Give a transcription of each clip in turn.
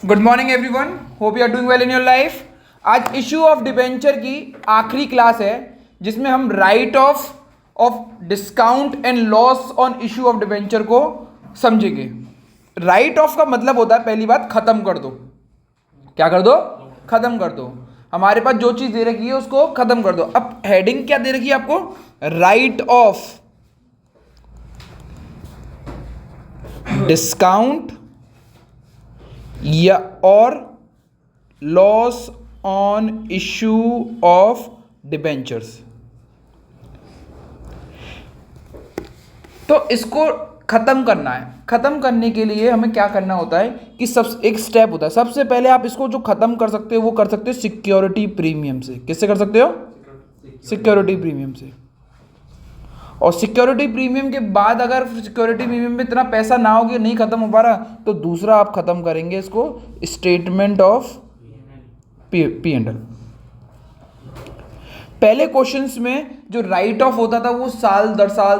Good morning everyone, hope you are doing well in your life. आज issue of debenture की आखिरी class है जिसमें हम write off discount and loss on issue of debenture को समझेंगे। राइट ऑफ का मतलब होता है, पहली बात, खत्म कर दो। क्या कर दो? खत्म कर दो। हमारे पास जो चीज दे रखी है उसको खत्म कर दो। अब हेडिंग क्या दे रखी है आपको? राइट ऑफ डिस्काउंट या और loss on issue of debentures. तो इसको खत्म करना है। खत्म करने के लिए हमें क्या करना होता है कि एक स्टेप होता है। सबसे पहले आप इसको जो खत्म कर सकते हो वो कर सकते हो सिक्योरिटी प्रीमियम से। किससे कर सकते हो? सिक्योरिटी प्रीमियम से। और सिक्योरिटी प्रीमियम के बाद अगर सिक्योरिटी प्रीमियम में इतना पैसा ना हो कि नहीं खत्म हो पा रहा, तो दूसरा आप खत्म करेंगे इसको statement of P and L. पहले क्वेश्चंस में जो राइट ऑफ होता था वो साल दर साल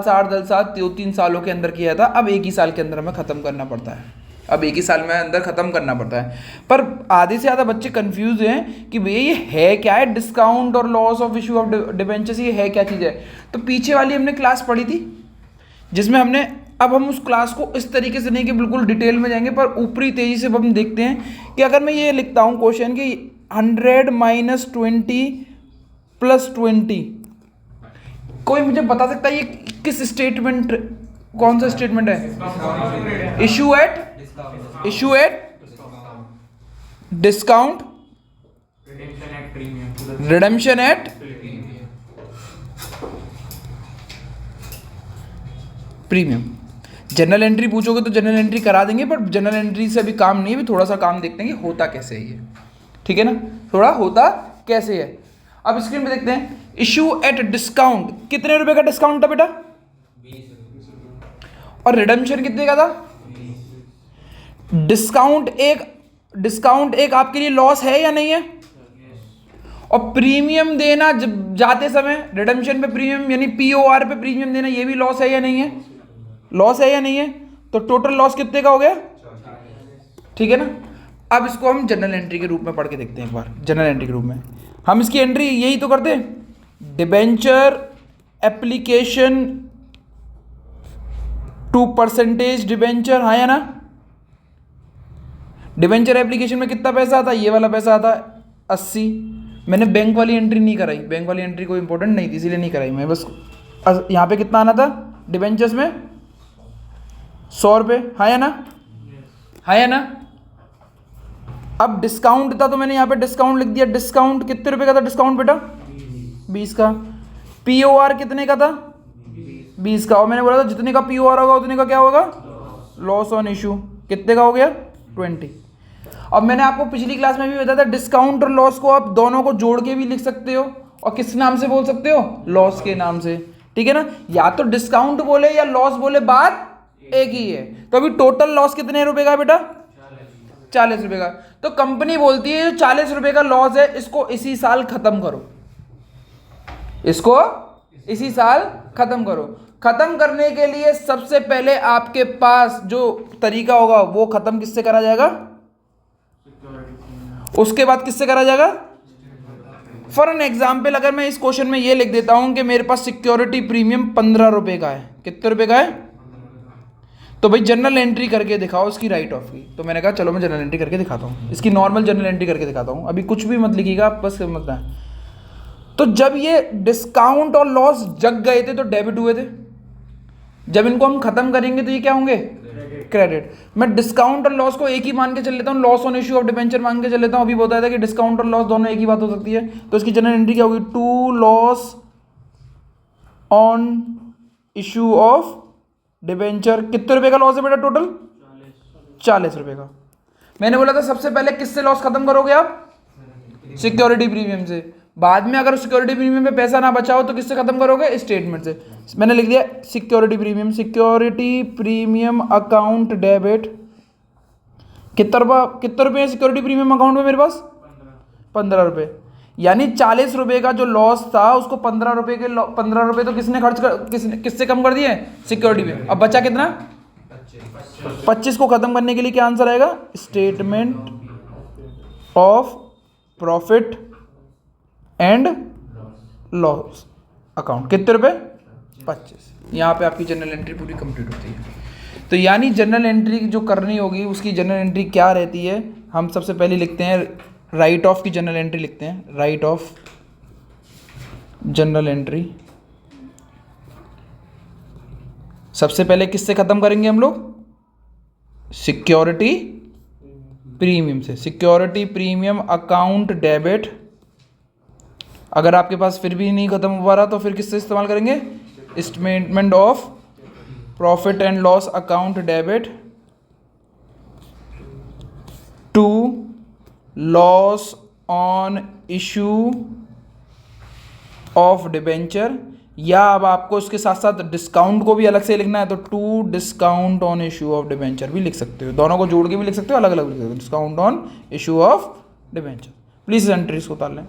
2-3 सालों के अंदर किया था। अब एक ही साल के अंदर हमें खत्म करना पड़ता है। अब एक ही साल में अंदर खत्म करना पड़ता है। पर आधे से ज़्यादा बच्चे कंफ्यूज हैं कि भैया ये है क्या है, डिस्काउंट और loss of issue of debentures, ये है क्या चीज़ है। तो पीछे वाली हमने क्लास पढ़ी थी जिसमें हमने, अब हम उस क्लास को इस तरीके से नहीं कि बिल्कुल डिटेल में जाएंगे, पर ऊपरी तेजी से हम देखते हैं कि अगर मैं ये लिखता हूँ क्वेश्चन कि 100 - 20 + 20, कोई मुझे बता सकता है ये किस स्टेटमेंट, कौन सा स्टेटमेंट है? Issue at discount, redemption at premium. General entry पूछोगे तो जनरल एंट्री करा देंगे, पर जनरल एंट्री से अभी काम नहीं है। अभी थोड़ा सा काम देखते हैं कि होता कैसे है ये, ठीक है ना? थोड़ा होता कैसे है। अब स्क्रीन पे देखते हैं। इशू एट डिस्काउंट, कितने रुपए का डिस्काउंट था बेटा? 20। और रिडेम्पशन कितने का था? डिस्काउंट एक आपके लिए लॉस है या नहीं है? और प्रीमियम देना जाते समय, रिडेम्पशन पे प्रीमियम यानी POR पे प्रीमियम देना, ये भी लॉस है या नहीं है? लॉस है या नहीं है? तो टोटल लॉस कितने का हो गया? ठीक है ना? अब इसको हम जनरल एंट्री के रूप में पढ़ के देखते हैं एक बार। जनरल एंट्री के रूप में हम इसकी एंट्री यही तो करते हैं, debenture application to percentage debenture, हाँ या ना? डिबेंचर एप्लीकेशन में कितना पैसा आता है? ये वाला पैसा आता है 80। मैंने बैंक वाली एंट्री नहीं कराई, बैंक वाली एंट्री कोई इंपॉर्टेंट नहीं थी इसीलिए नहीं कराई मैं। बस यहाँ पे कितना आना था डिबेंचर्स में? 100 रुपये, हाँ या ना? हाँ या ना? अब डिस्काउंट था तो मैंने यहाँ पे डिस्काउंट लिख दिया। डिस्काउंट कितने रुपए का था डिस्काउंट बेटा? 20 का। POR कितने का था? 20 का। और मैंने बोला था जितने का POR होगा उतने का क्या होगा? Loss on issue. कितने का हो गया? 20। अब मैंने आपको पिछली क्लास में भी बताया था डिस्काउंट और लॉस को आप दोनों को जोड़ के भी लिख सकते हो और किस नाम से बोल सकते हो? लॉस के नाम से, ठीक है ना? या तो डिस्काउंट बोले या लॉस बोले, बात एक ही है। तो अभी टोटल लॉस कितने रुपए का बेटा? 40 रुपए का। तो कंपनी बोलती है जो 40 रुपए का लॉस है इसको इसी साल खत्म करो, इसको इसी साल खत्म करो। खत्म करने के लिए सबसे पहले आपके पास जो तरीका होगा वो खत्म किससे करा जाएगा? उसके बाद किससे करा जाएगा? फॉर एन एग्जाम्पल, अगर मैं इस क्वेश्चन में ये लिख देता हूं कि मेरे पास सिक्योरिटी प्रीमियम 15 रुपए का है। कितने रुपए का है? तो भाई जनरल एंट्री करके दिखाओ इसकी राइट ऑफ की। तो मैंने कहा चलो मैं जनरल एंट्री करके दिखाता हूँ, इसकी नॉर्मल जनरल एंट्री करके दिखाता हूँ। अभी कुछ भी मत लिखिएगा, बस समझना है। तो जब ये डिस्काउंट और लॉस जग गए थे तो डेबिट हुए थे। जब इनको हम खत्म करेंगे तो ये क्या होंगे? क्रेडिट। मैं डिस्काउंट और लॉस को एक ही मान के चल लेता हूँ, loss on issue of debenture मान के चल लेता हूँ। अभी बताया था कि डिस्काउंट और लॉस दोनों एक ही बात हो सकती है। तो इसकी जनरल एंट्री क्या होगी? To loss on issue of debenture. कितने रुपए का लॉस है बेटा टोटल? 40 रुपए का। मैंने बोला था सबसे पहले किससे लॉस खत्म करोगे आप? सिक्योरिटी प्रीमियम से। बाद में अगर सिक्योरिटी प्रीमियम में पैसा ना बचा हो तो किससे खत्म करोगे? स्टेटमेंट से। मैंने लिख दिया security premium, security premium account debit. कितना रुपये है सिक्योरिटी प्रीमियम अकाउंट में मेरे पास? 15 रुपये। यानी 40 रुपये का जो लॉस था उसको 15 रुपये तो किसने खर्च कर, किससे कम कर दिए? सिक्योरिटी में। अब बचा कितना? 25 को खत्म करने के लिए क्या आंसर आएगा? Statement of profit and loss account. कितने रुपए? 25। यहाँ पे आपकी जनरल एंट्री पूरी कंप्लीट होती है। तो यानी जनरल एंट्री जो करनी होगी उसकी जनरल एंट्री क्या रहती है? हम सबसे पहले लिखते हैं राइट ऑफ की जनरल एंट्री लिखते हैं। राइट ऑफ जनरल एंट्री सबसे पहले किससे खत्म करेंगे हम लोग? सिक्योरिटी प्रीमियम से। Security premium account debit. अगर आपके पास फिर भी नहीं खत्म हो पा रहा तो फिर किससे इस्तेमाल करेंगे? Statement of profit and loss account debit to loss on issue of debenture, या अब आपको उसके साथ साथ डिस्काउंट को भी अलग से लिखना है तो to discount on issue of debenture भी लिख सकते हो। दोनों को जोड़ के भी लिख सकते हो, अलग अलग लिख सकते हो। Discount on issue of debenture. Please इस एंट्रीज को उतार लें।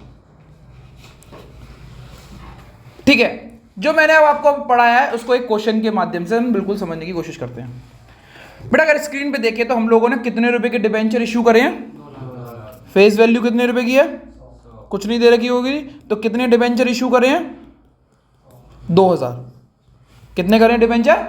ठीक है, जो मैंने अब आपको पढ़ाया है उसको एक क्वेश्चन के माध्यम से हम बिल्कुल समझने की कोशिश करते हैं। बेटा अगर स्क्रीन पे देखें तो हम लोगों ने कितने रुपए के डिबेंचर इशू करे हैं? फेस वैल्यू कितने रुपए की है? कुछ नहीं दे रखी होगी। तो कितने डिबेंचर इशू करे हैं? 2000। कितने करें डिबेंचर?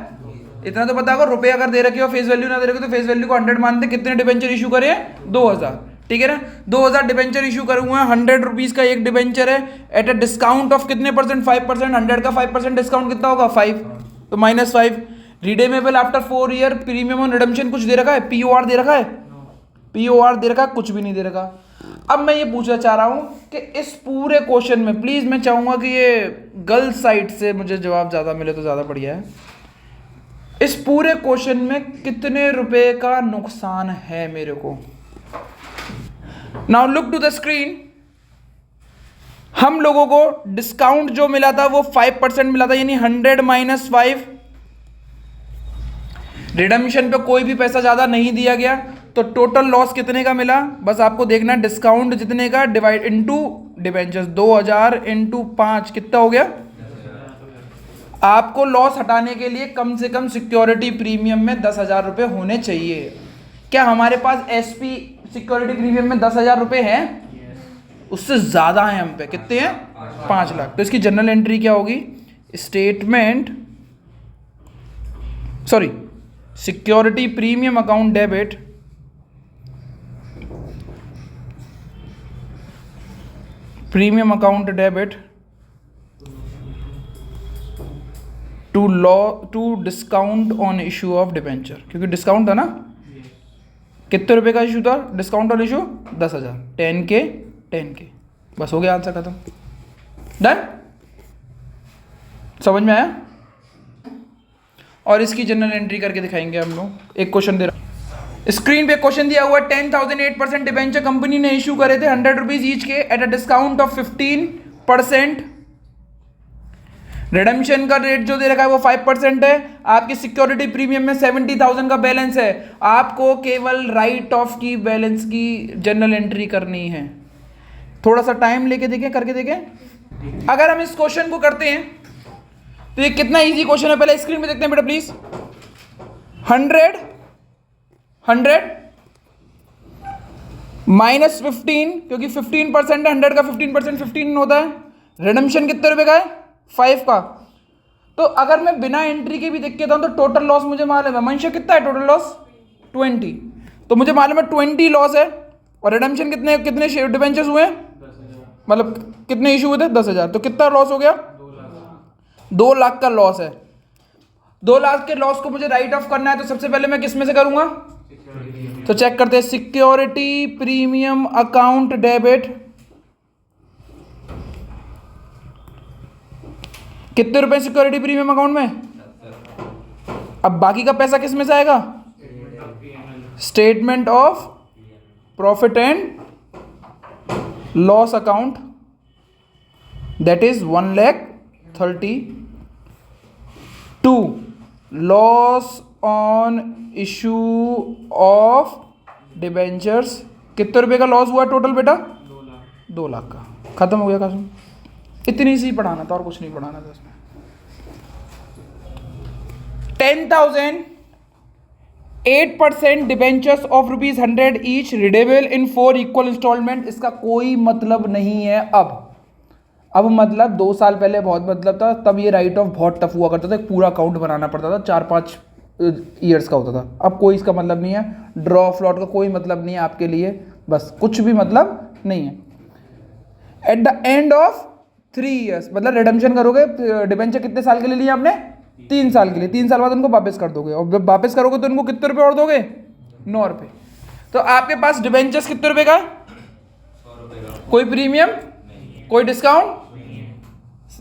इतना तो पता होगा। रुपए अगर दे रखे हो, फेस वैल्यू ना दे रखे तो फेस वैल्यू को 100 मानते। कितने डिबेंचर इशू करे हैं? 2000। ठीक है ना? 2000 डिबेंचर इशू करे हुए हैं। 100 रुपीज का एक डिबेंचर है एट अ डिस्काउंट ऑफ कितने परसेंट? 5%। 100 का 5% डिस्काउंट कितना होगा? 5, तो -5। Redeemable after 4 year, premium on redemption कुछ दे रखा है? पीओआर दे रखा है? पीओआर दे रखा है? कुछ भी नहीं दे रखा। अब मैं ये पूछना चाह रहा हूं कि इस पूरे क्वेश्चन में प्लीज मैं चाहूंगा कि ये गर्ल साइड से मुझे जवाब ज्यादा मिले तो ज्यादा बढ़िया है। इस पूरे क्वेश्चन में कितने रुपए का नुकसान है मेरे को? Now look to the screen. हम लोगों को डिस्काउंट जो मिला था वो 5% मिला था, यानी 100 - 5। रिडम्पशन पे कोई भी पैसा ज्यादा नहीं दिया गया, तो टोटल लॉस कितने का मिला? बस आपको देखना है डिस्काउंट जितने का डिवाइड इनटू डिबेंचर्स। 2000 × 5 कितना हो गया? आपको लॉस हटाने के लिए कम से कम सिक्योरिटी प्रीमियम में 10,000 रुपए होने चाहिए। क्या हमारे पास एसपी सिक्योरिटी प्रीमियम में 10,000 रुपए हैं? उससे ज्यादा है हम पे। कितने हैं? 5 लाख। तो इसकी जनरल एंट्री क्या होगी? Statement security premium account debit premium account debit to discount on issue of debenture, क्योंकि डिस्काउंट था ना। कितने रुपए का इशू था? Discount on issue 10,000। 10K। बस हो गया, आंसर खत्म। डन? समझ में आया? और इसकी जनरल एंट्री करके दिखाएंगे हम लोग। एक क्वेश्चन दे रहा, स्क्रीन पे क्वेश्चन दिया हुआ 10,008% डिबेंचर कंपनी ने इशू करे थे 100 रुपीज ईच के at a discount of 15%। Redemption का रेट जो दे रखा है वो 5% है। आपकी सिक्योरिटी प्रीमियम में 70,000 का बैलेंस है। आपको केवल राइट ऑफ की बैलेंस की जनरल एंट्री करनी है। थोड़ा सा टाइम लेके देखें, करके देखें। अगर हम इस क्वेश्चन को करते हैं तो ये कितना इजी क्वेश्चन है, पहले स्क्रीन पे देखते हैं बेटा प्लीज। 100 -15, क्योंकि 15% है, 100 का 15% 15 होता है। रिडेम्पशन कितने रुपए का है? 5 का। तो अगर मैं बिना एंट्री के भी देख के था तो टोटल लॉस मुझे मालूम है। मंशा कितना है टोटल लॉस? 20। तो मुझे मालूम है 20 लॉस है। और रिडेम्पशन कितने शेयर डिबेंचर्स हुए हैं? मतलब कितने इशू हुए थे? 10,000। तो कितना लॉस हो गया? 2 लाख का लॉस है। 2 लाख के लॉस को मुझे राइट ऑफ करना है, तो सबसे पहले मैं किसमें से करूंगा? तो चेक करते हैं। Security premium account debit. कितने रुपए सिक्योरिटी प्रीमियम अकाउंट में? अब बाकी का पैसा किस में से आएगा? Statement of profit and loss account, that is 1,30,000 to loss on issue of debentures. कितने रुपए का लॉस हुआ टोटल बेटा? 2 लाख का। खत्म हो गया कासम। इतनी सी पढ़ाना था और कुछ नहीं पढ़ाना था इसमें। 10,000 8% debentures of ₹100 each redeemable in 4 equal installment. इसका कोई मतलब नहीं है अब मतलब 2 साल पहले बहुत मतलब था, तब ये राइट ऑफ बहुत टफ हुआ करता था, एक पूरा अकाउंट बनाना पड़ता था, 4-5 ईयर्स का होता था। अब कोई इसका मतलब नहीं है, ड्रॉ फ्लॉट का कोई मतलब नहीं है आपके लिए, बस कुछ भी मतलब नहीं है। At the end of 3 years मतलब रिडेम्पशन करोगे, डिबेंचर कितने साल के लिए लिए आपने? 3 साल के लिए। 3 साल बाद उनको वापस कर दोगे, और जब वापस करोगे तो उनको कितने रुपए और दोगे? 9 रुपये। तो आपके पास डिबेंचर्स कितने रुपए का? 100 रुपये का। कोई प्रीमियम, कोई डिस्काउंट।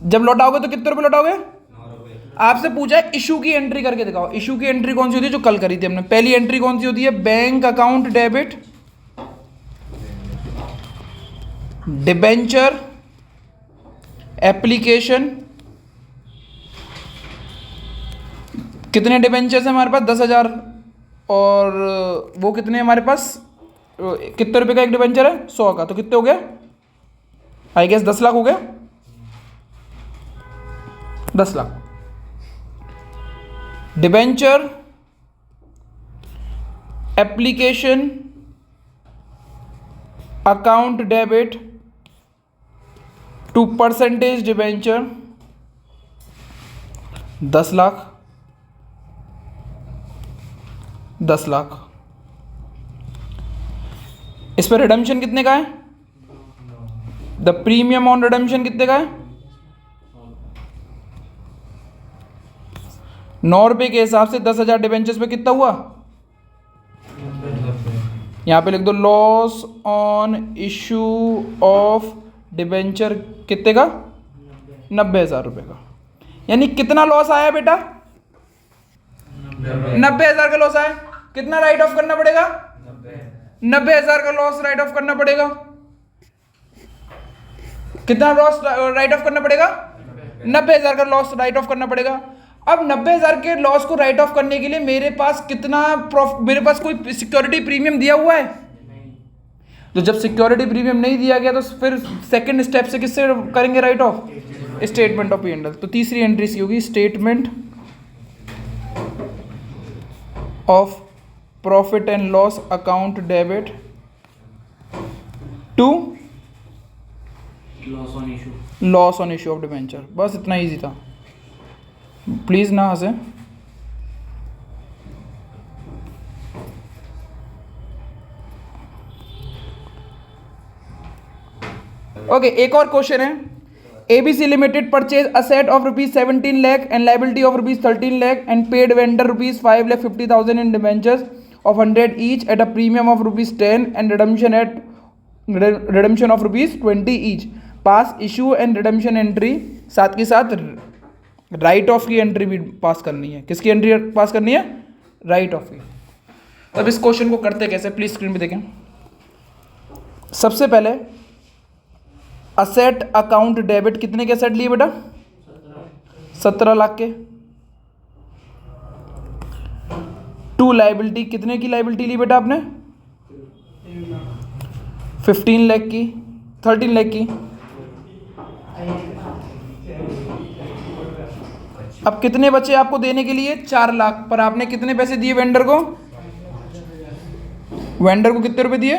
जब लौटाओगे तो कितने रुपए लौटाओगे? 9 रुपये। आपसे पूछा है इशू की एंट्री करके दिखाओ। इशू की एंट्री कौन सी होती है? जो कल करी थी हमने। पहली एंट्री कौन सी होती है? Bank account debit debenture application. कितने डिबेंचर्स हैं हमारे पास? 10,000। और वो कितने हमारे पास? कितने रुपए का एक डिबेंचर है? 100 का। तो कितने हो गया? आई गेस 10 लाख हो गया। 10 lakh debenture application account debit to percentage debenture 10 lakh. 10 lakh. इस पर रिडम्पशन कितने का है? द प्रीमियम ऑन रिडम्पशन कितने का है? 9 रुपये के हिसाब से 10,000 डिबेंचर्स पे कितना हुआ? यहां पे लिख दो loss on issue of debenture कितने का? 90,000 रुपये का। यानी कितना लॉस आया बेटा? 90,000 का लॉस आया। कितना राइट ऑफ करना पड़ेगा? 90,000 का लॉस राइट ऑफ करना पड़ेगा। कितना लॉस राइट ऑफ करना पड़ेगा? 90,000 का लॉस राइट ऑफ करना पड़ेगा। अब 90,000 के लॉस को राइट ऑफ करने के लिए मेरे पास कितना मेरे पास कोई सिक्योरिटी प्रीमियम दिया हुआ है? तो जब सिक्योरिटी प्रीमियम नहीं दिया गया तो फिर सेकंड स्टेप से किससे करेंगे right of? Statement of P&L। तो तीसरी एंट्री इसकी होगी statement of profit and loss account debit to loss on issue of debenture. बस इतना इजी था, प्लीज ना हंसे। ओके, एक और क्वेश्चन है। ABC limited purchase asset of ₹17 lakh and liability of ₹13 lakh and paid vendor ₹5,50,000 in debentures of 100 each at a premium of ₹10 and redemption of ₹20 each. Pass issue and redemption entry, साथ के साथ right of की entry भी पास करनी है। किसकी entry पास करनी है? राइट ऑफ की। अब इस क्वेश्चन को करते कैसे, प्लीज स्क्रीन पे देखें। सबसे पहले असेट अकाउंट डेबिट कितने के असेट लिए बेटा? 17 लाख के। टू लाइबिलिटी, कितने की लाइबिलिटी ली बेटा आपने? 15 लाख की, 13 लाख की। अब कितने बचे आपको देने के लिए? 4 लाख। पर आपने कितने पैसे दिए वेंडर को? वेंडर को कितने रुपए दिए?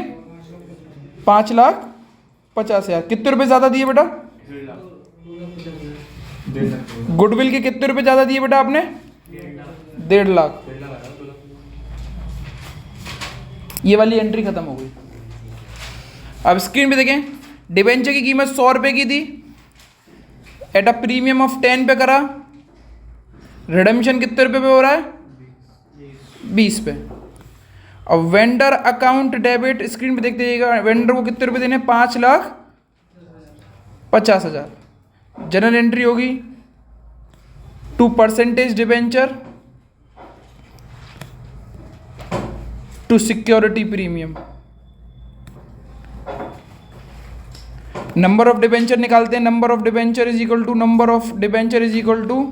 5,50,000। कितने रुपए ज्यादा दिए बेटा? गुडविल के कितने रुपए ज्यादा दिए बेटा आपने? 1.5 लाख। ये वाली एंट्री खत्म हो गई। अब स्क्रीन पे देखें, डिबेंचर की कीमत 100 रुपए की थी, एट अ प्रीमियम ऑफ 10 पे करा। रिडम्पशन कितने रुपए पे हो रहा है? 20 पे। अब वेंडर अकाउंट डेबिट स्क्रीन पे देखते जाइएगा, वेंडर को कितने रुपए देने? 5,50,000। जनरल एंट्री होगी to percentage debenture to security premium. Number of debenture निकालते हैं। Number of debenture is equal to number of debenture is equal to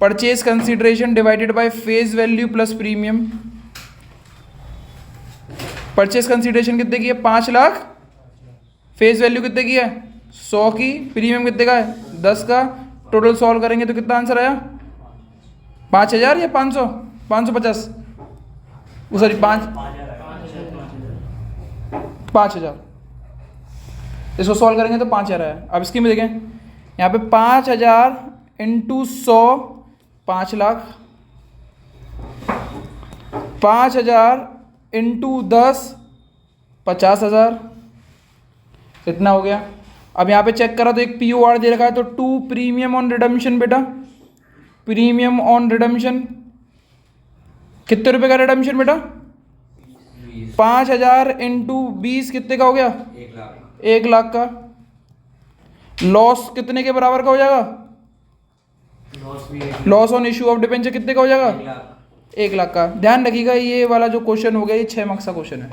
purchase consideration divided by face value plus premium. Purchase consideration कितने की है? 5 lakh. Face value कितने की है? 100 की। Premium कितने का है? 10 का। टोटल सॉल्व करेंगे तो कितना आंसर आया? 5,000 या 500? 550। वो सॉरी 5,000। इसको सॉल्व करेंगे तो 5,000 है। अब इसकी में देखें, यहाँ पे 5,000 इंटू 100 5 लाख, 5,000 इंटू 10 50,000, इतना हो गया। अब यहाँ पे चेक करा तो एक POR दे रखा है, तो 2 प्रीमियम ऑन रिडम्पशन बेटा, प्रीमियम ऑन रिडम्पशन कितने रुपए का रिडम्पशन बेटा? 5,000 इंटू 20 कितने का हो गया? 1 लाख का। लॉस कितने के बराबर का हो जाएगा? Loss on issue of debenture कितने का हो जाएगा? 1 लाख का। ध्यान रखिएगा ये वाला जो क्वेश्चन हो गया ये 6 मार्क्स का क्वेश्चन है।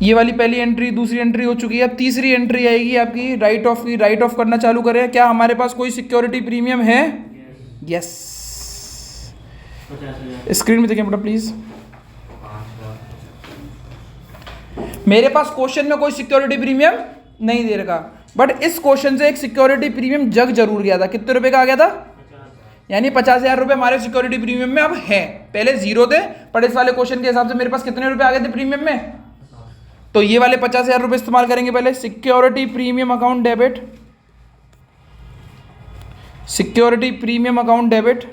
ये वाली पहली एंट्री, दूसरी एंट्री हो चुकी है। अब तीसरी एंट्री आएगी आपकी राइट ऑफ की। राइट ऑफ करना चालू करें। क्या हमारे पास कोई सिक्योरिटी प्रीमियम है? यस। स्क्रीन में देखें बेटा प्लीज। मेरे पास क्वेश्चन में कोई सिक्योरिटी प्रीमियम नहीं दे रखा, बट इस क्वेश्चन से एक सिक्योरिटी प्रीमियम जग जरूर गया था। कितने रुपए का आ गया था? यानी 50,000 रुपए हमारे सिक्योरिटी प्रीमियम में अब है। पहले 0 थे, पर इस वाले क्वेश्चन के हिसाब से मेरे पास कितने रुपए आ गए थे प्रीमियम में? तो ये वाले 50,000 रुपए इस्तेमाल करेंगे। पहले security premium account debit, security premium account debit,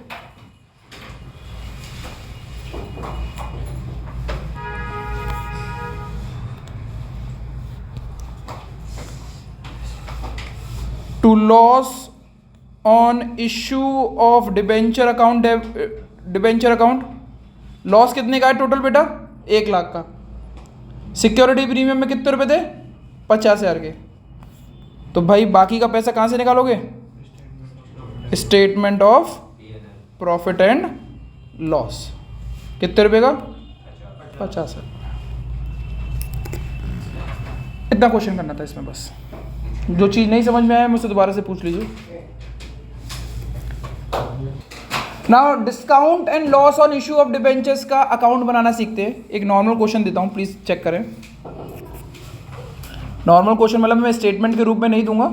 to loss on issue of debenture account, debenture account. Loss कितने का है टोटल बेटा? 1 लाख का। सिक्योरिटी प्रीमियम में कितने रुपए थे? 50,000 के। तो भाई बाकी का पैसा कहाँ से निकालोगे? Statement of profit and loss. कितने रुपए का? 50,000। इतना क्वेश्चन करना था इसमें बस। जो चीज़ नहीं समझ में आया मुझसे दोबारा से पूछ लीजिए। Now discount and loss on issue of debentures का अकाउंट बनाना सीखते हैं। एक नॉर्मल क्वेश्चन देता हूँ, प्लीज चेक करें। नॉर्मल क्वेश्चन मतलब मैं स्टेटमेंट के रूप में नहीं दूंगा,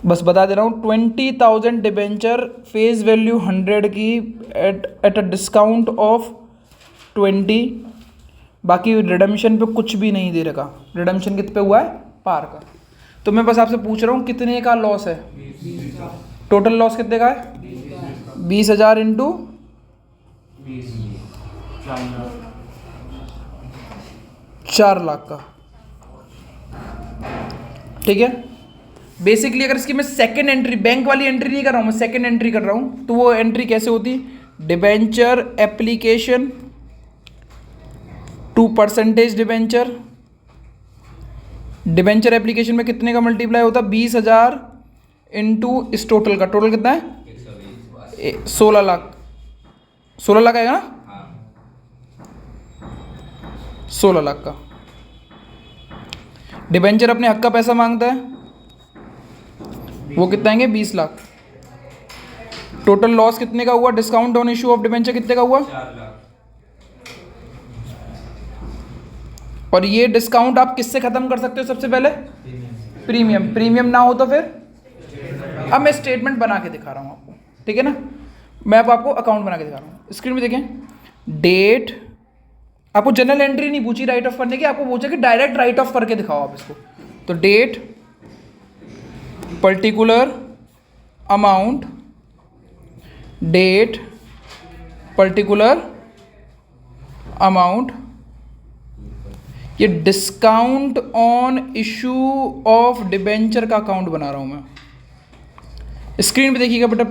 बस बता दे रहा हूँ। 20,000 डिबेंचर फेस वैल्यू 100 की एट अ डिस्काउंट ऑफ 20। बाकी रिडम्पशन पे कुछ भी नहीं दे रखा। रिडम्पशन कितने पे हुआ है? पार का। तो मैं बस आपसे पूछ रहा हूँ कितने का लॉस है? टोटल लॉस कितने का है? 20,000 इंटू 4 लाख का। ठीक है। बेसिकली अगर इसकी मैं सेकंड एंट्री, बैंक वाली एंट्री नहीं कर रहा हूं, मैं सेकंड एंट्री कर रहा हूं, तो वो एंट्री कैसे होती? Debenture application to percentage debenture. Debenture application में कितने का मल्टीप्लाई होता? 20,000 इंटू इस टोटल का। टोटल कितना है? 16 लाख। 16 लाख आएगा ना? 16 लाख का। डिबेंचर अपने हक का पैसा मांगता है, वो कितना आएंगे? 20 लाख। टोटल लॉस कितने का हुआ? Discount on issue of debenture कितने का हुआ? 4 लाख। और ये डिस्काउंट आप किससे खत्म कर सकते हो? सबसे पहले प्रीमियम। प्रीमियम ना हो तो फिर? अब मैं स्टेटमेंट बना के दिखा रहा हूं आपको, ठीक है ना। मैं अब आपको अकाउंट बना के दिखा रहा हूं। स्क्रीन में देखें। डेट, आपको जनरल एंट्री नहीं पूछी राइट ऑफ करने की, आपको पूछा कि डायरेक्ट राइट ऑफ करके दिखाओ आप इसको। तो date, particular amount, date particular amount, ये discount on issue of debenture का अकाउंट बना रहा हूं मैं। स्क्रीन पे देखिएगा बेटा।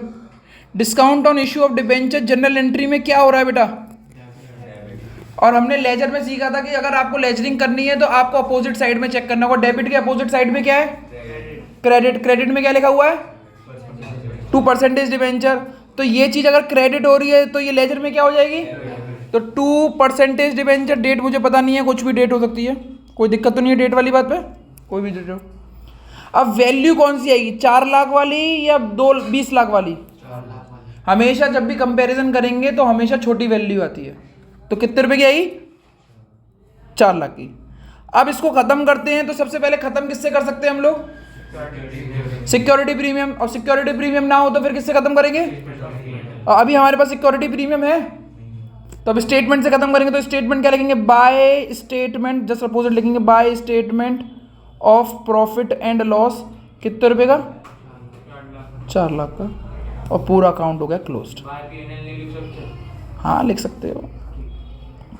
Discount on issue of debenture general entry में क्या हो रहा है बेटा? और हमने लेजर में सीखा था कि अगर आपको लेजरिंग करनी है तो आपको अपोजिट साइड में चेक करना होगा। डेबिट के अपोजिट साइड में क्या है? क्रेडिट। क्रेडिट में क्या लिखा हुआ है? 2% डिबेंचर। तो ये चीज अगर क्रेडिट हो रही है तो ये लेजर में क्या हो जाएगी? तो 2% डिबेंचर। डेट मुझे पता नहीं है, कुछ भी डेट हो सकती है, कोई दिक्कत तो नहीं है डेट वाली बात पे, कोई भी डेट हो। अब वैल्यू कौन सी आएगी? 4 लाख वाली या 20 लाख वाली? हमेशा जब भी कंपैरिजन करेंगे तो हमेशा छोटी वैल्यू आती है। तो कितने रुपए की आई? 4 लाख की। अब इसको खत्म करते हैं, तो सबसे पहले खत्म किससे कर सकते हैं हम लोग? Security premium. और सिक्योरिटी प्रीमियम ना हो तो फिर किससे खत्म करेंगे? और अभी हमारे पास सिक्योरिटी प्रीमियम है, तो अब स्टेटमेंट से खत्म करेंगे तो स्टेटमेंट क्या लिखेंगे, बाय स्टेटमेंट, जस्ट अपोजिट लिखेंगे, by statement of profit and loss कितने रुपए का, 4 लाख का, और पूरा अकाउंट हो गया क्लोज्ड। हाँ लिख सकते हो,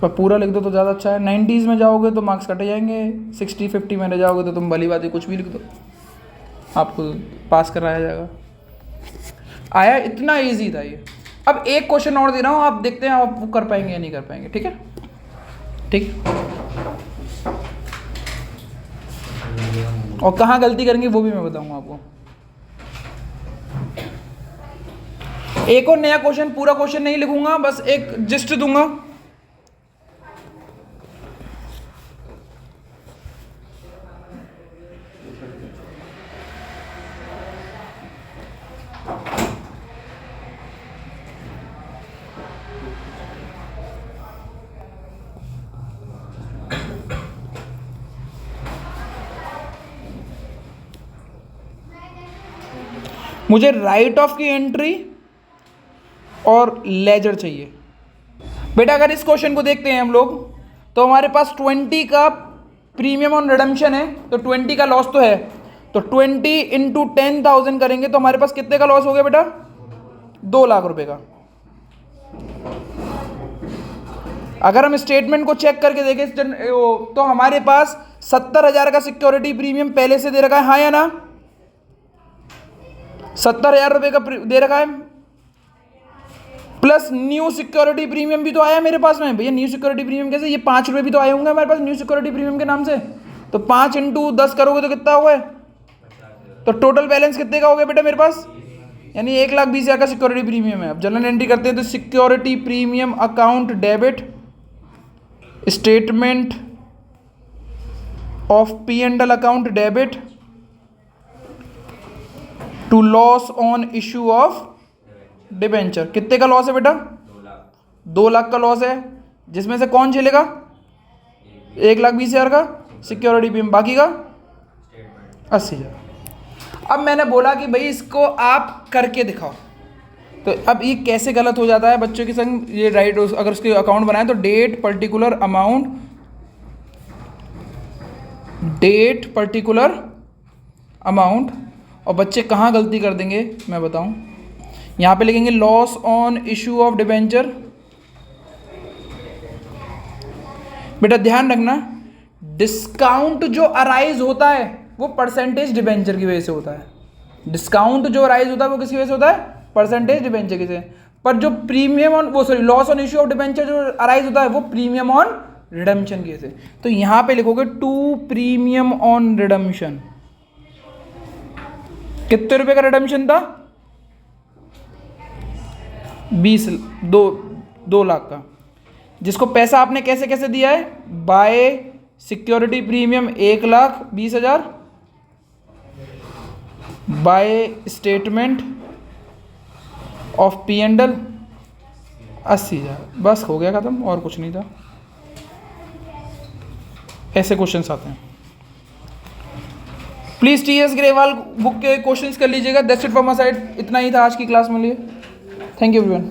पर पूरा लिख दो तो ज़्यादा अच्छा है। 90s में जाओगे तो मार्क्स कटे जाएंगे, 60-50 में रह जाओगे तो तुम भली बात है कुछ भी लिख दो, आपको पास कराया जाएगा। आया, इतना इजी था ये। अब एक क्वेश्चन और दे रहा हूँ, आप देखते हैं आप कर पाएंगे या नहीं कर पाएंगे, ठीक है? ठीक। और कहाँ गलती करेंगे वो भी मैं बताऊंगा आपको। एक और नया क्वेश्चन, पूरा क्वेश्चन नहीं लिखूंगा, बस एक जिस्ट दूंगा। मुझे राइट ऑफ की एंट्री और लेजर चाहिए। बेटा अगर इस क्वेश्चन को देखते हैं हम लोग, तो हमारे पास 20 का प्रीमियम ऑन रिडम्पशन है, तो 20 का लॉस तो है, तो 20 इंटू 10,000 करेंगे तो हमारे पास कितने का लॉस हो गया बेटा, 2 लाख रुपए का। अगर हम स्टेटमेंट को चेक करके देखें तो हमारे पास 70,000 का सिक्योरिटी प्रीमियम पहले से दे रखा है, हाँ या ना? 70,000 रुपए का दे रखा है, प्लस न्यू सिक्योरिटी प्रीमियम भी तो आया मेरे पास में। भैया न्यू सिक्योरिटी प्रीमियम कैसे, ये 5 रुपए भी तो आए होंगे हमारे पास न्यू सिक्योरिटी प्रीमियम के नाम से। तो 5 इंटू 10 करोगे तो कितना होगा, तो टोटल बैलेंस कितने का हो गया बेटा मेरे पास, यानी 1,20,000 का सिक्योरिटी प्रीमियम है। अब जनरल एंट्री करते हैं तो security premium account debit statement of P&L account debit to loss on issue of debenture. कितने का लॉस है बेटा, 2 लाख का लॉस है, जिसमें से कौन झेलेगा, 1,20,000 का सिक्योरिटी प्रीमियम, बाकी का 80,000। अब मैंने बोला कि भाई इसको आप करके दिखाओ, तो अब ये कैसे गलत हो जाता है बच्चों के संग, ये राइट अगर उसके अकाउंट बनाए तो date particular amount, date particular amount, और बच्चे कहाँ गलती कर देंगे मैं बताऊं, यहाँ पे लिखेंगे loss on issue of debenture. बेटा ध्यान रखना, डिस्काउंट जो अराइज होता है वो परसेंटेज डिबेंचर की वजह से होता है। डिस्काउंट जो अराइज होता है वो किसकी वजह से होता है, परसेंटेज डिबेंचर की वजह से। पर जो प्रीमियम ऑन वो sorry loss on issue of debenture जो अराइज होता है वो प्रीमियम ऑन रिडम्पशन की वजह से। तो यहां पे लिखोगे टू प्रीमियम ऑन रिडम्पशन। कितने रुपए का रिडम्पशन था, 2 लाख का, जिसको पैसा आपने कैसे कैसे दिया है, bye security premium 1,20,000, by statement of P&L 80,000। बस हो गया खत्म, और कुछ नहीं था। ऐसे क्वेश्चंस आते हैं। प्लीज TS ग्रेवाल बुक के क्वेश्चंस कर लीजिएगा। That's it from my side, इतना ही था आज की क्लास में लिए। Thank you everyone.